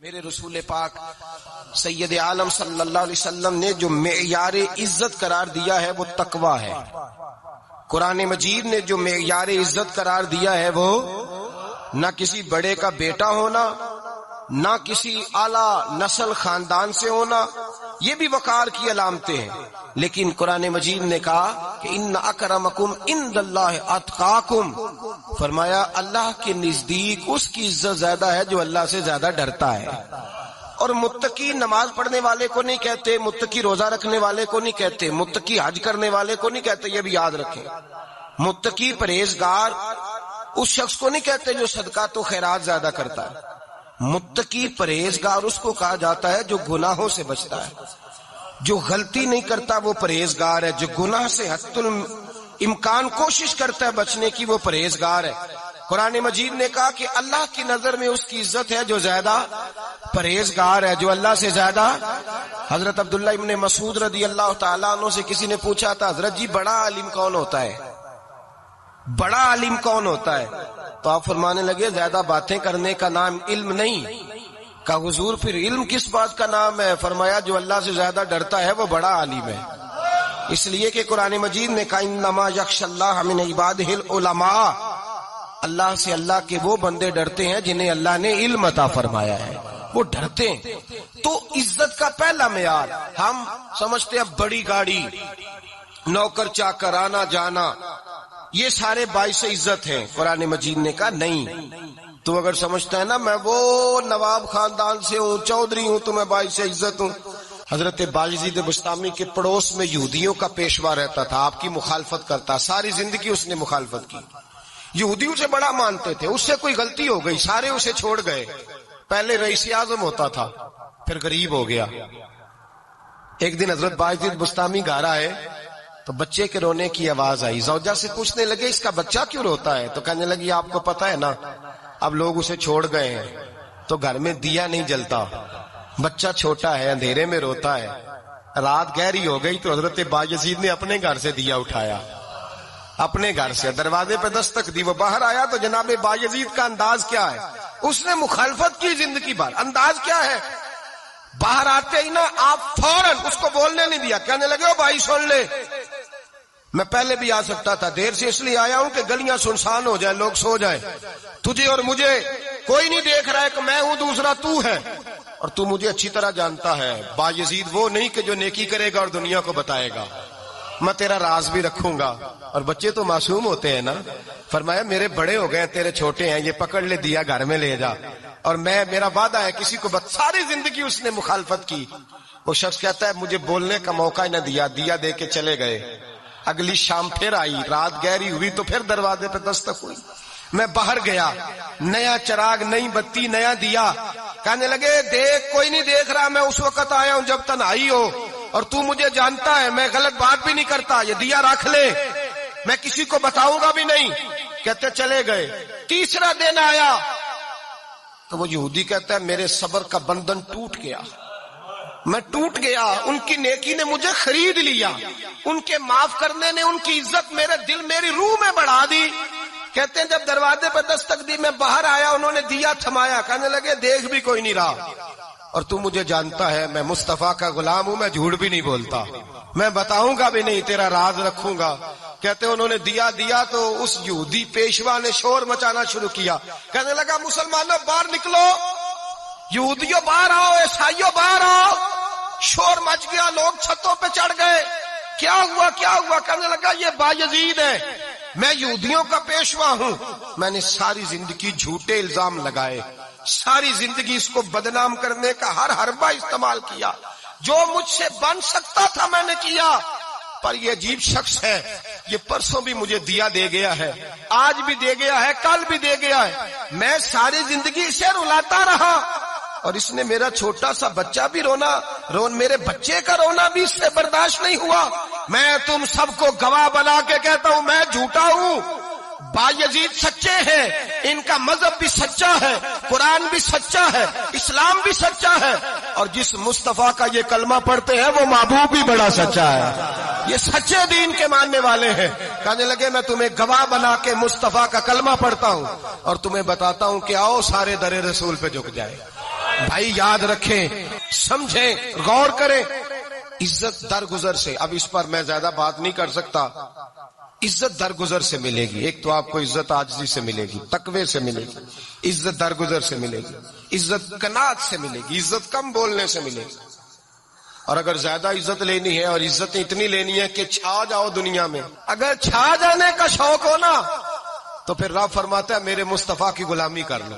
میرے رسول پاک سید عالم صلی اللہ علیہ وسلم نے جو معیار عزت قرار دیا ہے وہ تقوی ہے. قرآن مجید نے جو معیار عزت قرار دیا ہے وہ نہ کسی بڑے کا بیٹا ہونا، نہ کسی اعلی نسل خاندان سے ہونا، یہ بھی وقار کی علامتیں ہیں. لیکن قرآن مجید نے کہا کہ ان اکرمکم عند اللہ اتقاکم، فرمایا اللہ کے نزدیک اس کی عزت زیادہ ہے جو اللہ سے زیادہ ڈرتا ہے. اور متقی نماز پڑھنے والے کو نہیں کہتے، متقی روزہ رکھنے والے کو نہیں کہتے، متقی حج کرنے والے کو نہیں کہتے، یہ بھی یاد رکھیں. متقی پرہیزگار اس شخص کو نہیں کہتے جو صدقات و خیرات زیادہ کرتا ہے. متقی پرہیزگار اس کو کہا جاتا ہے جو گناہوں سے بچتا ہے، جو غلطی نہیں کرتا وہ پرہیزگار ہے، جو گناہ سے حتی الامکان کوشش کرتا ہے بچنے کی وہ پرہیزگار ہے. قرآن مجید نے کہا کہ اللہ کی نظر میں اس کی عزت ہے جو زیادہ پرہیزگار ہے، جو اللہ سے زیادہ. حضرت عبداللہ ابن مسعود رضی اللہ تعالیٰ عنہ سے کسی نے پوچھا تھا حضرت جی بڑا عالم کون ہوتا ہے، بڑا عالم کون ہوتا ہے؟ تو آپ فرمانے لگے زیادہ باتیں کرنے کا نام علم نہیں. کہا حضور پھر علم کس بات کا نام ہے؟ فرمایا جو اللہ سے زیادہ ڈرتا ہے وہ بڑا عالم ہے. اس لیے کہ قرآن مجید نے کہا انما یخشی اللہ من عبادہ العلماء، اللہ سے اللہ کے وہ بندے ڈرتے ہیں جنہیں اللہ نے علم عطا فرمایا ہے، وہ ڈرتے ہیں. تو عزت کا پہلا معیار ہم سمجھتے ہیں بڑی گاڑی، نوکر چاکر، آنا جانا، یہ سارے باعث عزت ہیں. قرآن مجید نے کہا نہیں، تو اگر سمجھتا ہے نا میں وہ نواب خاندان سے ہوں، چودھری ہوں، تو میں باعث عزت ہوں. حضرت بایزید بسطامی کے پڑوس میں یہودیوں کا پیشوا رہتا تھا، آپ کی مخالفت کرتا، ساری زندگی اس نے مخالفت کی. یہودی اسے بڑا مانتے تھے، اس سے کوئی غلطی ہو گئی سارے اسے چھوڑ گئے. پہلے رئیس اعظم ہوتا تھا پھر غریب ہو گیا. ایک دن حضرت بایزید بسطامی گھر آئے تو بچے کے رونے کی آواز آئی. زوجہ سے پوچھنے لگے اس کا بچہ کیوں روتا ہے؟ تو کہنے لگی آپ کو پتا ہے نا اب لوگ اسے چھوڑ گئے ہیں تو گھر میں دیا نہیں جلتا، بچہ چھوٹا ہے اندھیرے میں روتا ہے. رات گہری ہو گئی تو حضرت بایزید نے اپنے گھر سے دیا اٹھایا، اپنے گھر سے دروازے پہ دستک دی. وہ باہر آیا تو جناب بایزید کا انداز کیا ہے؟ اس نے مخالفت کی زندگی بھر. انداز کیا ہے؟ باہر آتے ہی نا آپ فوراً اس کو بولنے نہیں دیا، کہنے لگے او بھائی سن لے، میں پہلے بھی آ سکتا تھا، دیر سے اس لیے آیا ہوں کہ گلیاں سنسان ہو جائیں، لوگ سو جائیں، تجھے اور مجھے کوئی نہیں دیکھ رہا ہے کہ میں ہوں دوسرا تو ہے، اور تو مجھے اچھی طرح جانتا ہے. بایزید وہ نہیں کہ جو نیکی کرے گا اور دنیا کو بتائے گا، میں تیرا راز بھی رکھوں گا. اور بچے تو معصوم ہوتے ہیں نا. فرمایا میرے بڑے ہو گئے تیرے چھوٹے ہیں، یہ پکڑ لے دیا گھر میں لے جا، اور میں میرا وعدہ ہے کسی کو ساری زندگی اس نے مخالفت کی. وہ شخص کہتا ہے مجھے بولنے کا موقع ہی نہ دیا، دیا دے کے چلے گئے. اگلی شام پھر آئی، رات گہری ہوئی تو پھر دروازے پہ دستک ہوئی. میں باہر گیا، نیا چراغ، نئی بتی، نیا دیا. کہنے لگے دیکھ کوئی نہیں دیکھ رہا، میں اس وقت آیا ہوں جب تنہائی ہو، اور تو مجھے جانتا ہے میں غلط بات بھی نہیں کرتا، یہ دیا رکھ لے، میں کسی کو بتاؤں گا بھی نہیں. کہتے چلے گئے. تیسرا دن آیا تو وہ یہودی کہتا ہے میرے صبر کا بندھن ٹوٹ گیا، میں ٹوٹ گیا. ان کی نیکی نے مجھے خرید لیا، ان کے معاف کرنے نے ان کی عزت میرے دل میری روح میں بڑھا دی. کہتے ہیں جب دروازے پہ دستک دی میں باہر آیا، انہوں نے دیا تھمایا. کہنے لگے دیکھ بھی کوئی نہیں رہا، اور تو مجھے جانتا ہے میں مصطفیٰ کا غلام ہوں، میں جھوٹ بھی نہیں بولتا، میں بتاؤں گا بھی نہیں، تیرا راز رکھوں گا. کہتے انہوں نے دیا تو اس یہودی پیشوا نے شور مچانا شروع کیا. کہنے لگا مسلمانوں باہر نکلو، یہودیوں باہر آؤ، عیسائیوں باہر آؤ. شور مچ گیا، لوگ چھتوں پہ چڑھ گئے. کیا ہوا کیا ہوا؟ کہنے لگا یہ بایزید ہے، میں یہودیوں کا پیشوا ہوں، میں نے ساری زندگی جھوٹے الزام لگائے، ساری زندگی اس کو بدنام کرنے کا ہر حربہ استعمال کیا، جو مجھ سے بن سکتا تھا میں نے کیا. پر یہ عجیب شخص ہے، یہ پرسوں بھی مجھے دیا دے گیا ہے، آج بھی دے گیا ہے، کل بھی دے گیا ہے. میں ساری زندگی اسے رلاتا رہا، اور اس نے میرا چھوٹا سا بچہ بھی میرے بچے کا رونا بھی اس سے برداشت نہیں ہوا. میں تم سب کو گواہ بنا کے کہتا ہوں میں جھوٹا ہوں، بایزید سچے ہیں، ان کا مذہب بھی سچا ہے، قرآن بھی سچا ہے، اسلام بھی سچا ہے، اور جس مصطفیٰ کا یہ کلمہ پڑھتے ہیں وہ محبوب بھی بڑا سچا ہے، یہ سچے دین کے ماننے والے ہیں. کہنے لگے میں تمہیں گواہ بنا کے مصطفیٰ کا کلمہ پڑھتا ہوں اور تمہیں بتاتا ہوں کہ آؤ سارے در رسول پہ جھک جائے. بھائی یاد رکھیں، سمجھیں، غور کریں، عزت درگزر سے، اب اس پر میں زیادہ بات نہیں کر سکتا، عزت درگزر سے ملے گی. ایک تو آپ کو عزت عاجزی سے ملے گی، تقوی سے ملے گی، عزت درگزر سے ملے گی، عزت قناعت سے ملے گی، عزت کم بولنے سے ملے گی. اور اگر زیادہ عزت لینی ہے اور عزت اتنی لینی ہے کہ چھا جاؤ دنیا میں، اگر چھا جانے کا شوق ہو نا تو پھر رب فرماتا ہے میرے مصطفیٰ کی غلامی کر لو،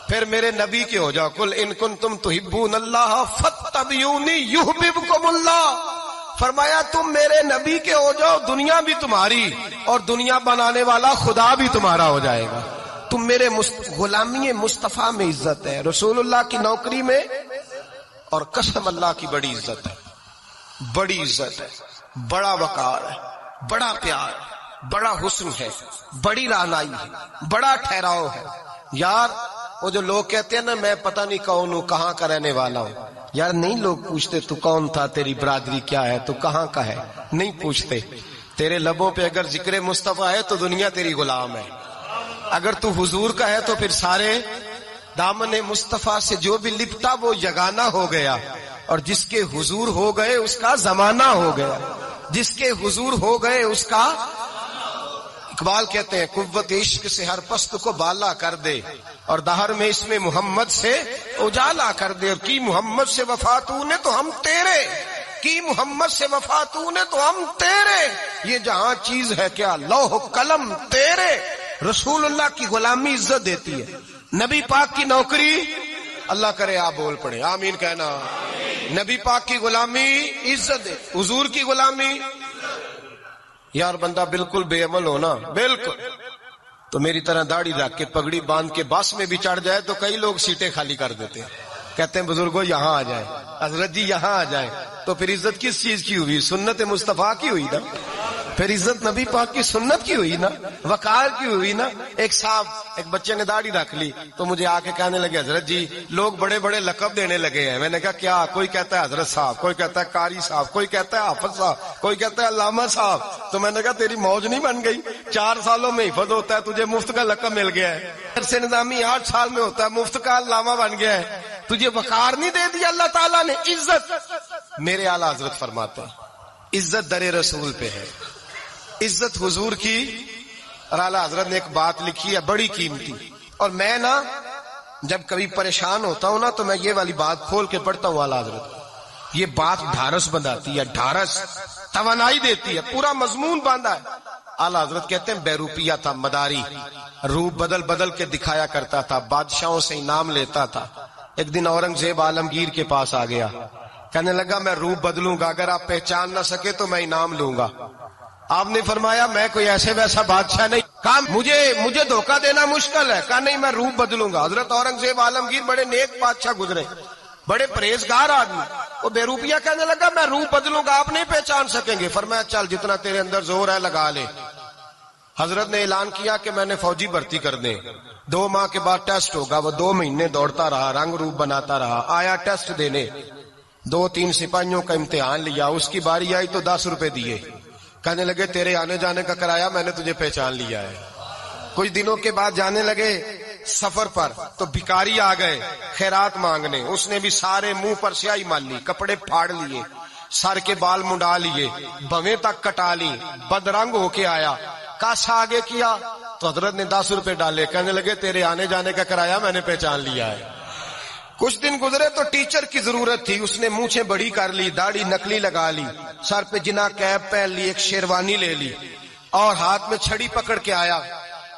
پھر میرے نبی کے ہو جاؤ. قل ان کنتم تحبون اللہ فاتبعونی یحببکم اللہ. فرمایا تم میرے نبی کے ہو جاؤ، دنیا بھی تمہاری اور دنیا بنانے والا خدا بھی تمہارا ہو جائے گا. تم میرے غلامی مصطفیٰ میں عزت ہے، رسول اللہ کی نوکری میں، اور قسم اللہ کی بڑی عزت ہے، بڑی عزت ہے، بڑا وقار ہے، بڑا پیار ہے، بڑا حسن ہے، بڑی رعنائی ہے، بڑا ٹھہراؤ ہے. یار وہ جو لوگ کہتے ہیں نا میں پتہ نہیں کون ہوں، کہاں کا رہنے والا ہوں، یار نہیں لوگ پوچھتے تو کون تھا، تیری برادری کیا ہے، تو کہاں کا ہے، نہیں پوچھتے. تیرے لبوں پہ اگر ذکر مصطفیٰ ہے تو دنیا تیری غلام ہے، اگر تو حضور کا ہے تو پھر سارے دامن مصطفیٰ سے جو بھی لپٹا وہ یگانہ ہو گیا، اور جس کے حضور ہو گئے اس کا زمانہ ہو گیا، جس کے حضور ہو گئے اس کا. اقبال کہتے ہیں قوت عشق سے ہر پست کو بالا کر دے، اور دہر میں اس میں محمد سے اجالا کر دے. اور کی محمد سے وفا تو نے تو ہم تیرے، کی محمد سے وفا تو نے تو ہم تیرے، یہ جہاں چیز ہے کیا لوح قلم تیرے. رسول اللہ کی غلامی عزت دیتی ہے، نبی پاک کی نوکری، اللہ کرے آپ بول پڑے آمین کہنا. نبی پاک کی غلامی عزت دے، حضور کی غلامی. یار بندہ بالکل بے عمل ہو نا، بالکل، تو میری طرح داڑھی رکھ کے پگڑی باندھ کے بس میں بھی چڑھ جائے تو کئی لوگ سیٹیں خالی کر دیتے ہیں، کہتے ہیں بزرگوں یہاں آ جائیں، حضرت جی یہاں آ جائیں. تو پھر عزت کس چیز کی ہوئی؟ سنت مصطفیٰ کی ہوئی نا، پھر عزت نبی پاک کی سنت کی ہوئی نا، وقار کی ہوئی نا. ایک صاحب، ایک بچے نے داڑھی رکھ لی تو مجھے آ کے کہنے لگے حضرت جی لوگ بڑے بڑے لقب دینے لگے ہیں. میں نے کہا کیا؟ کوئی کہتا ہے حضرت صاحب، کوئی کہتا ہے قاری صاحب، کوئی کہتا ہے حافظ صاحب، کوئی کہتا ہے علامہ صاحب. تو میں نے کہا تیری موج نہیں بن گئی؟ 4 سالوں میں حفظ ہوتا ہے، تجھے مفت کا لقب مل گیا ہے. سے نظامی 8 سال میں ہوتا ہے، مفت کا علامہ بن گیا ہے، تجھے وقار نہیں دے دیا اللہ تعالیٰ نے. عزت میرے اعلیٰ حضرت فرماتے ہیں عزت در رسول پہ ہے، عزت حضور کی. اور اعلیٰ حضرت نے ایک بات لکھی ہے بڑی قیمتی، اور میں نا جب کبھی پریشان ہوتا ہوں نا تو میں یہ والی بات کھول کے پڑھتا ہوں. اعلیٰ حضرت یہ بات ڈھارس بنداتی ہے، ڈھارس توانائی دیتی ہے، پورا مضمون باندھا ہے. اعلیٰ حضرت کہتے ہیں بے روپیہ تھا مداری، روپ بدل بدل کے دکھایا کرتا تھا، بادشاہوں سے انعام لیتا تھا. ایک دن اورنگزیب عالمگیر کے پاس آ گیا، کہنے لگا میں روپ بدلوں گا، اگر آپ پہچان نہ سکے تو میں انعام لوں گا. آپ نے فرمایا میں کوئی ایسے ویسا بادشاہ نہیں، کہا مجھے دھوکہ دینا مشکل ہے، کہا نہیں میں روپ بدلوں گا. حضرت اورنگزیب عالمگیر بڑے نیک بادشاہ گزرے، بڑے پرہیزگار آدمی، وہ بے روپیہ کہنے لگا میں روپ بدلوں گا، آپ نہیں پہچان سکیں گے. فرمایا چل جتنا تیرے اندر زور ہے لگا لے. حضرت نے اعلان کیا کہ میں نے فوجی بھرتی کر دیں، 2 ماہ کے بعد ٹیسٹ ہوگا. وہ 2 مہینے دوڑتا رہا، رنگ روپ بناتا رہا، آیا ٹیسٹ دینے، 2-3 سپاہیوں کا امتحان لیا، اس کی باری آئی تو 10 روپے دیے، کہنے لگے تیرے آنے جانے کا کرایہ میں نے تجھے پہچان لیا ہے. کچھ دنوں کے بعد جانے لگے سفر پر تو بھکاری آ گئے خیرات مانگنے، اس نے بھی سارے منہ پر سیاہی مال لی، کپڑے پھاڑ لیے، سر کے بال منڈا لیے، بھویں تک کٹا لی، بدرنگ ہو کے آیا. کاسا آگے کیا تو حضرت نے 10 روپے ڈالے، کہنے لگے تیرے آنے جانے کا کرایہ میں نے پہچان لیا ہے. کچھ دن گزرے تو ٹیچر کی ضرورت تھی، اس نے مونچھیں بڑی کر لی، داڑھی نکلی لگا لی، سر پہ جنا کیپ پہن لی، ایک شیروانی لے لی اور ہاتھ میں چھڑی پکڑ کے آیا.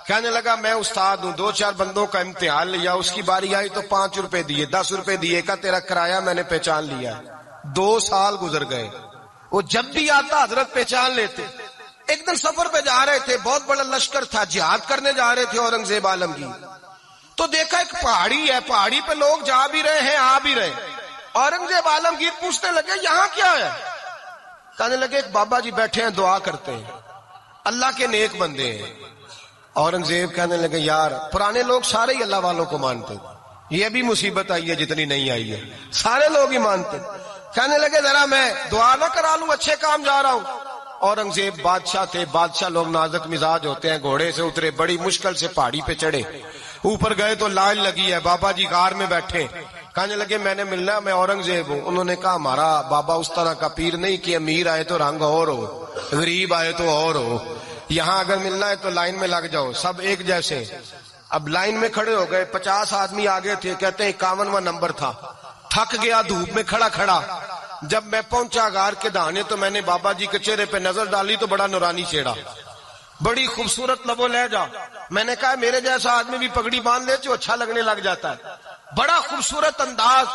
کہنے لگا میں استاد ہوں، 2-4 بندوں کا امتحان لیا، اس کی باری آئی تو 5 روپے دیے، 10 روپے دیے، کہا تیرا کرایہ میں نے پہچان لیا. 2 سال گزر گئے، وہ جب بھی آتا حضرت پہچان لیتے. ایک دن سفر پہ جا رہے تھے، بہت بڑا لشکر تھا، جہاد کرنے جا رہے تھے اورنگزیب عالمگیر. تو دیکھا ایک پہاڑی ہے، پہاڑی پہ لوگ جا بھی رہے ہیں آ بھی رہے. اورنگزیب عالمگیر پوچھنے لگے یہاں کیا ہے؟ کہنے لگے ایک بابا جی بیٹھے ہیں دعا کرتے ہیں، اللہ کے نیک بندے ہیں. اورنگزیب کہنے لگے یار پرانے لوگ سارے ہی اللہ والوں کو مانتے، یہ بھی مصیبت آئی ہے جتنی نہیں آئی ہے، سارے لوگ ہی مانتے. کہنے لگے ذرا میں دعا نہ کرا لوں، اچھے کام جا رہا ہوں. اورنگزیب بادشاہ تھے، بادشاہ لوگ نازک مزاج ہوتے ہیں، گھوڑے سے اترے، بڑی مشکل سے پہاڑی پہ چڑھے، اوپر گئے تو لائن لگی ہے، بابا جی غار میں بیٹھے، کہنے لگے میں نے ملنا ہے، میں اورنگزیب ہوں۔ انہوں نے کہا ہمارا بابا اس طرح کا پیر نہیں کہ امیر آئے تو رنگ اور ہو، غریب آئے تو اور ہو، یہاں اگر ملنا ہے تو لائن میں لگ جاؤ، سب ایک جیسے۔ اب لائن میں کھڑے ہو گئے، 50 آدمی آگے تھے، کہتے ہیں 51واں نمبر تھا، تھک گیا دھوپ میں کھڑا کھڑا۔ جب میں پہنچا غار کے دہانے تو میں نے بابا جی کے چہرے پہ نظر ڈالی تو بڑا نورانی چہرہ، بڑی خوبصورت لب و لہجہ۔ میں نے کہا میرے جیسا آدمی بھی پگڑی باندھ لے تو اچھا لگنے لگ جاتا ہے، بڑا خوبصورت انداز۔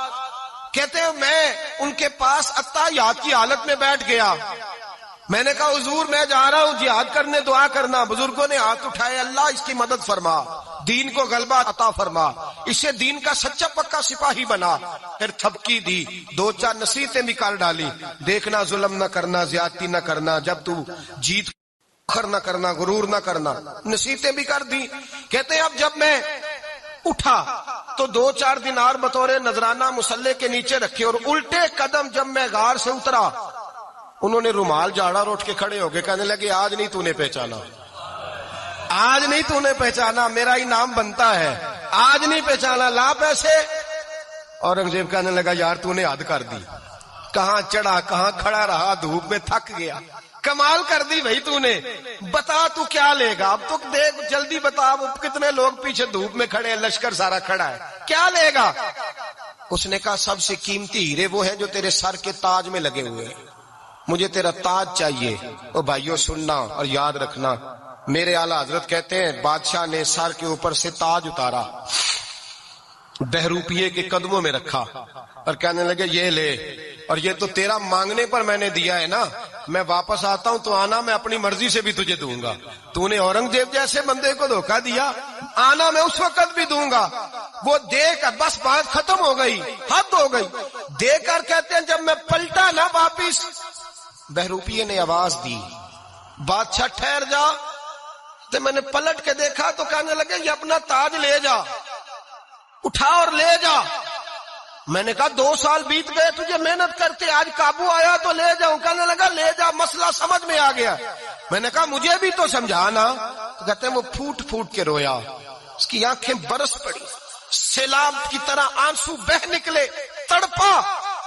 کہتے ہیں میں ان کے پاس اتحیات کی حالت میں بیٹھ گیا، میں نے کہا حضور میں جا رہا ہوں جہاد کرنے، دعا کرنا۔ بزرگوں نے ہاتھ اٹھائے، اللہ اس کی مدد فرما، دین کو غلبہ عطا فرما، اسے دین کا سچا پکا سپاہی بنا۔ پھر تھپکی دی، 2-4 نصیحتیں بھی کر ڈالی، دیکھنا ظلم نہ کرنا، زیادتی نہ کرنا، جب تو جیت فخر نہ کرنا، غرور نہ کرنا، نصیحتیں بھی کر دی۔ کہتے ہیں اب جب میں اٹھا تو 2-4 دینار بطور نذرانہ مسلح کے نیچے رکھے، اور الٹے قدم جب میں غار سے اترا انہوں نے رومال جھاڑا اور اٹھ کے کھڑے ہو گئے، کہنے لگے آج نہیں تو نے پہچانا، آج نہیں تو نے پہچانا، میرا انعام بنتا ہے، آج نہیں پہچانا، لا پیسے۔ اورنگزیب کہنے لگا یار تو نے حد کر دی، کہاں چڑھا کہاں کھڑا رہا، دھوپ میں تھک گیا، کمال کر دی بھائی تو نے، بتا تو کیا لے گا، اب تو دیکھ جلدی بتا، اب کتنے لوگ پیچھے دھوپ میں کھڑے ہیں، لشکر سارا کھڑا ہے، کیا لے گا؟ اس نے کہا سب سے قیمتی ہیرے وہ ہیں جو تیرے سر کے تاج میں لگے ہوئے ہیں، مجھے تیرا تاج چاہیے۔ او بھائیو سننا اور یاد رکھنا، میرے اعلیٰ حضرت کہتے ہیں بادشاہ نے سر کے اوپر سے تاج اتارا، بہروپیے کے قدموں میں رکھا اور کہنے لگے یہ لے، اور یہ تو تیرا مانگنے پر میں نے دیا ہے نا، میں واپس آتا ہوں تو آنا میں اپنی مرضی سے بھی تجھے دوں گا، تو نے اورنگزیب جیسے بندے کو دھوکہ دیا، آنا میں اس وقت بھی دوں گا۔ وہ دے کر بس بات ختم ہو گئی، حد ہو گئی، دے کر کہتے ہیں جب میں پلٹا نا واپس، بہروپیے نے آواز دی بادشاہ ٹھہر جا، تو میں نے پلٹ کے دیکھا تو کہنے لگے یہ اپنا تاج لے جا، اٹھا اور لے جا۔ میں نے کہا 2 سال بیت گئے تجھے محنت کرتے، آج قابو آیا تو لے جاؤں، کہنے لگا لے جا، مسئلہ سمجھ میں آ گیا۔ میں نے کہا مجھے بھی تو سمجھانا، تو کہتے ہیں وہ پھوٹ پھوٹ کے رویا، اس کی آنکھیں برس پڑی، سیلاب کی طرح آنسو بہ نکلے، تڑپا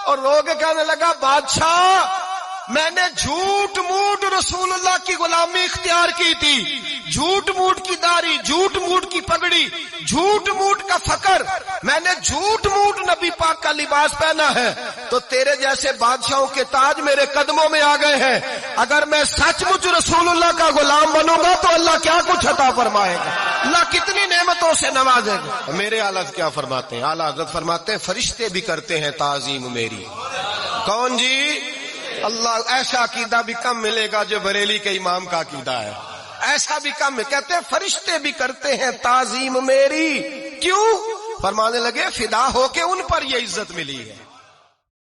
اور رو کے کہنے لگا بادشاہ میں نے جھوٹ موٹ رسول اللہ کی غلامی اختیار کی تھی، جھوٹ موٹ کی داڑھی، جھوٹ موٹ کی پگڑی، جھوٹ موٹ کا فقر، میں نے جھوٹ موٹ نبی پاک کا لباس پہنا ہے، تو تیرے جیسے بادشاہوں کے تاج میرے قدموں میں آ گئے ہیں، اگر میں سچ مچ رسول اللہ کا غلام بنوں گا تو اللہ کیا کچھ عطا فرمائے گا، اللہ کتنی نعمتوں سے نوازے گا۔ میرے اعلیٰ کیا فرماتے ہیں؟ اعلیٰ حضرت فرماتے ہیں فرشتے بھی کرتے ہیں تعظیم میری۔ کون جی؟ اللہ، ایسا عقیدہ بھی کم ملے گا جو بریلی کے امام کا عقیدہ ہے، ایسا بھی کم، کہتے ہیں فرشتے بھی کرتے ہیں تعظیم میری۔ کیوں؟ فرمانے لگے فدا ہو کے ان پر یہ عزت ملی ہے۔